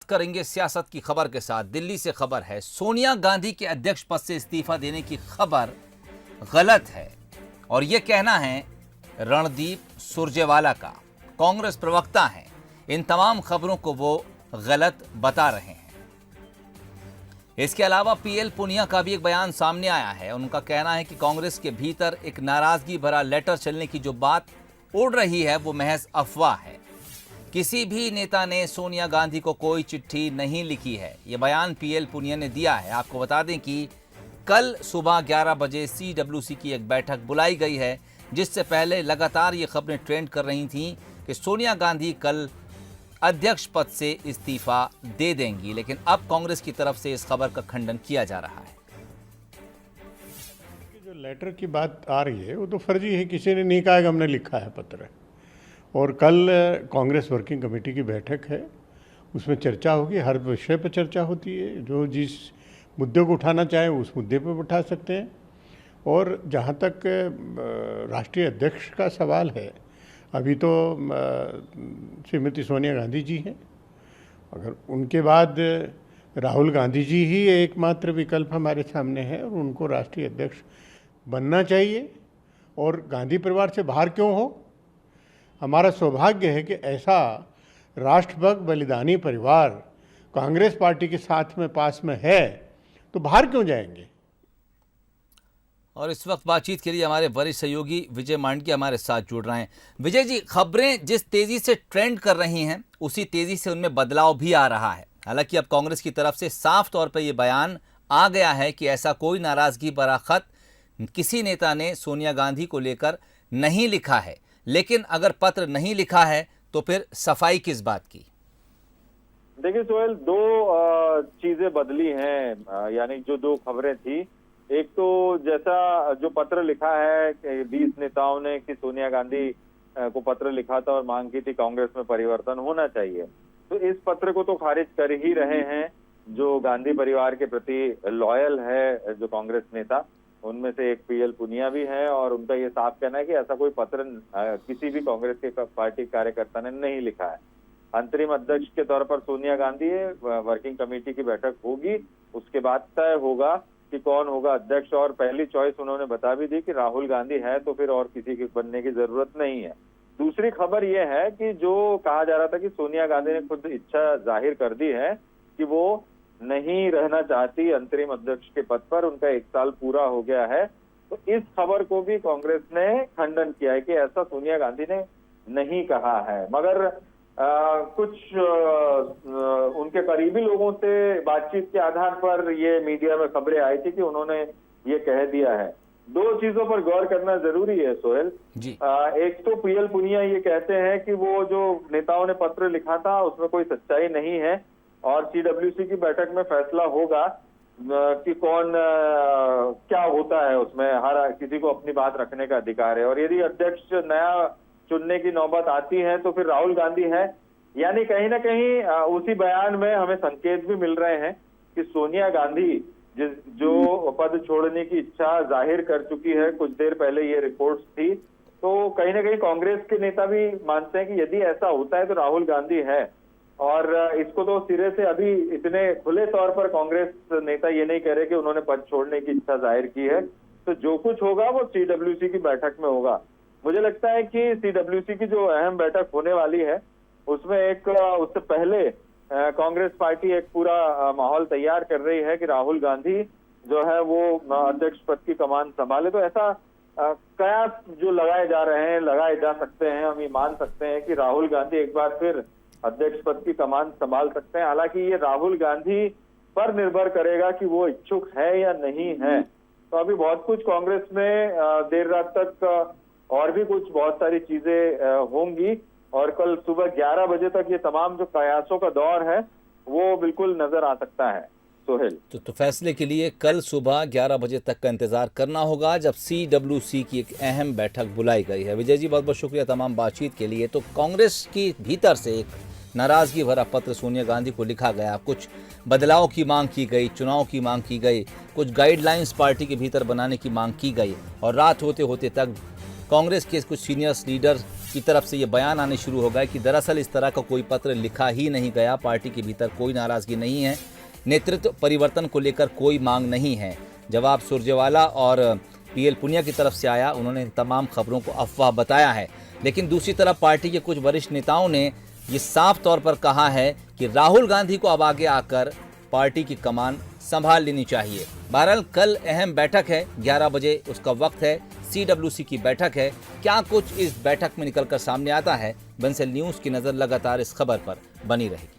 करेंगे सियासत की खबर के साथ। दिल्ली से खबर है, सोनिया गांधी के अध्यक्ष पद से इस्तीफा देने की खबर गलत है और यह कहना है रणदीप सुरजेवाला का। कांग्रेस प्रवक्ता हैं, इन तमाम खबरों को वो गलत बता रहे हैं। इसके अलावा पीएल पुनिया का भी एक बयान सामने आया है। उनका कहना है कि कांग्रेस के भीतर एक नाराजगी भरा लेटर चलने की जो बात उड़ रही है वो महज अफवाह है। किसी भी नेता ने सोनिया गांधी को कोई चिट्ठी नहीं लिखी है, ये बयान पीएल पुनिया ने दिया है। आपको बता दें कि कल सुबह 11 बजे सीडब्ल्यूसी की एक बैठक बुलाई गई है, जिससे पहले लगातार ये खबरें ट्रेंड कर रही थीं कि सोनिया गांधी कल अध्यक्ष पद से इस्तीफा दे देंगी, लेकिन अब कांग्रेस की तरफ से इस खबर का खंडन किया जा रहा है। जो लेटर की बात आ रही है वो तो फर्जी है, किसी ने नहीं कहा कि हमने लिखा है पत्र। और कल कांग्रेस वर्किंग कमेटी की बैठक है, उसमें चर्चा होगी, हर विषय पर चर्चा होती है। जो जिस मुद्दे को उठाना चाहे उस मुद्दे पर उठा सकते हैं। और जहाँ तक राष्ट्रीय अध्यक्ष का सवाल है, अभी तो श्रीमती सोनिया गांधी जी हैं, अगर उनके बाद राहुल गांधी जी ही एकमात्र विकल्प हमारे सामने है और उनको राष्ट्रीय अध्यक्ष बनना चाहिए। और गांधी परिवार से बाहर क्यों हो? हमारा सौभाग्य है कि ऐसा राष्ट्रभक्त बलिदानी परिवार कांग्रेस पार्टी के साथ में पास में है, तो बाहर क्यों जाएंगे? और इस वक्त बातचीत के लिए हमारे वरिष्ठ सहयोगी विजय मांडकिया हमारे साथ जुड़ रहे हैं। विजय जी, खबरें जिस तेजी से ट्रेंड कर रही हैं उसी तेजी से उनमें बदलाव भी आ रहा है। हालांकि अब कांग्रेस की तरफ से साफ तौर पर यह बयान आ गया है कि ऐसा कोई नाराजगी भरा खत किसी नेता ने सोनिया गांधी को लेकर नहीं लिखा है, लेकिन अगर पत्र नहीं लिखा है तो फिर सफाई किस बात की? देखिए सोहेल, दो चीजें बदली हैं, यानी जो दो खबरें थी। एक तो जैसा जो पत्र लिखा है 20 नेताओं ने कि सोनिया गांधी को पत्र लिखा था और मांग की थी कांग्रेस में परिवर्तन होना चाहिए, तो इस पत्र को तो खारिज कर ही रहे हैं जो गांधी परिवार के प्रति लॉयल है जो कांग्रेस नेता, उनमें से एक पीएल पुनिया भी है। और उनका ये साफ कहना है कि ऐसा कोई पत्र किसी भी कांग्रेस के पार्टी कार्यकर्ता ने नहीं लिखा है। अंतरिम अध्यक्ष के तौर पर सोनिया गांधी है, वर्किंग कमेटी की बैठक होगी, उसके बाद तय होगा कि कौन होगा अध्यक्ष। और पहली चॉइस उन्होंने बता भी दी कि राहुल गांधी है, तो फिर और किसी के बनने की जरूरत नहीं है। दूसरी खबर यह है कि जो कहा जा रहा था कि सोनिया गांधी ने खुद इच्छा जाहिर कर दी है कि वो नहीं रहना चाहती अंतरिम अध्यक्ष के पद पर, उनका 1 साल पूरा हो गया है। तो इस खबर को भी कांग्रेस ने खंडन किया है कि ऐसा सोनिया गांधी ने नहीं कहा है। मगर कुछ उनके करीबी लोगों से बातचीत के आधार पर ये मीडिया में खबरें आई थी कि उन्होंने ये कह दिया है। दो चीजों पर गौर करना जरूरी है सोहेल जी। एक तो पीएल पुनिया ये कहते हैं कि वो जो नेताओं ने पत्र लिखा था उसमें कोई सच्चाई नहीं है और सीडब्ल्यूसी की बैठक में फैसला होगा कि कौन क्या होता है उसमें। हर किसी को अपनी बात रखने का अधिकार है और यदि अध्यक्ष नया चुनने की नौबत आती है तो फिर राहुल गांधी है। यानी कहीं ना कहीं उसी बयान में हमें संकेत भी मिल रहे हैं कि सोनिया गांधी जो पद छोड़ने की इच्छा जाहिर कर चुकी है, कुछ देर पहले ये रिपोर्ट्स थी, तो कहीं ना कहीं कांग्रेस के नेता भी मानते हैं कि यदि ऐसा होता है तो राहुल गांधी है। और इसको तो सिरे से अभी इतने खुले तौर पर कांग्रेस नेता ये नहीं कह रहे कि उन्होंने पद छोड़ने की इच्छा जाहिर की है। तो जो कुछ होगा वो सीडब्ल्यूसी की बैठक में होगा। मुझे लगता है कि सीडब्ल्यूसी की जो अहम बैठक होने वाली है उसमें उससे पहले कांग्रेस पार्टी एक पूरा माहौल तैयार कर रही है कि राहुल गांधी जो है वो अध्यक्ष पद की कमान संभाले। तो ऐसा कयास जो लगाए जा रहे हैं, लगाए जा सकते हैं, हम ये मान सकते हैं कि राहुल गांधी एक बार फिर अध्यक्ष पद की कमान संभाल सकते हैं। हालांकि ये राहुल गांधी पर निर्भर करेगा कि वो इच्छुक है या नहीं है। तो अभी बहुत कुछ कांग्रेस में देर रात तक और भी कुछ बहुत सारी चीजें होंगी और कल सुबह 11 बजे तक ये तमाम जो कयासों का दौर है वो बिल्कुल नजर आ सकता है सोहेल। तो फैसले के लिए कल सुबह 11 बजे तक का इंतजार करना होगा जब सीडब्ल्यूसी की एक अहम बैठक बुलाई गई है। विजय जी, बहुत बहुत शुक्रिया तमाम बातचीत के लिए। तो कांग्रेस की भीतर से एक नाराजगी भरा पत्र सोनिया गांधी को लिखा गया, कुछ बदलाव की मांग की गई, चुनाव की मांग की गई, कुछ गाइडलाइंस पार्टी के भीतर बनाने की मांग की गई और रात होते होते तक कांग्रेस के कुछ सीनियर लीडर की तरफ से ये बयान आने शुरू हो गए कि दरअसल इस तरह का कोई पत्र लिखा ही नहीं गया, पार्टी के भीतर कोई नाराजगी नहीं है, नेतृत्व परिवर्तन को लेकर कोई मांग नहीं है। जवाब सुरजेवाला और पीएल पुनिया की तरफ से आया, उन्होंने तमाम खबरों को अफवाह बताया है। लेकिन दूसरी तरफ पार्टी के कुछ वरिष्ठ नेताओं ने ये साफ तौर पर कहा है कि राहुल गांधी को अब आगे आकर पार्टी की कमान संभाल लेनी चाहिए। बहरहाल कल अहम बैठक है, 11 बजे उसका वक्त है, CWC की बैठक है। क्या कुछ इस बैठक में निकलकर सामने आता है, बंसल न्यूज़ की नज़र लगातार इस खबर पर बनी रहेगी।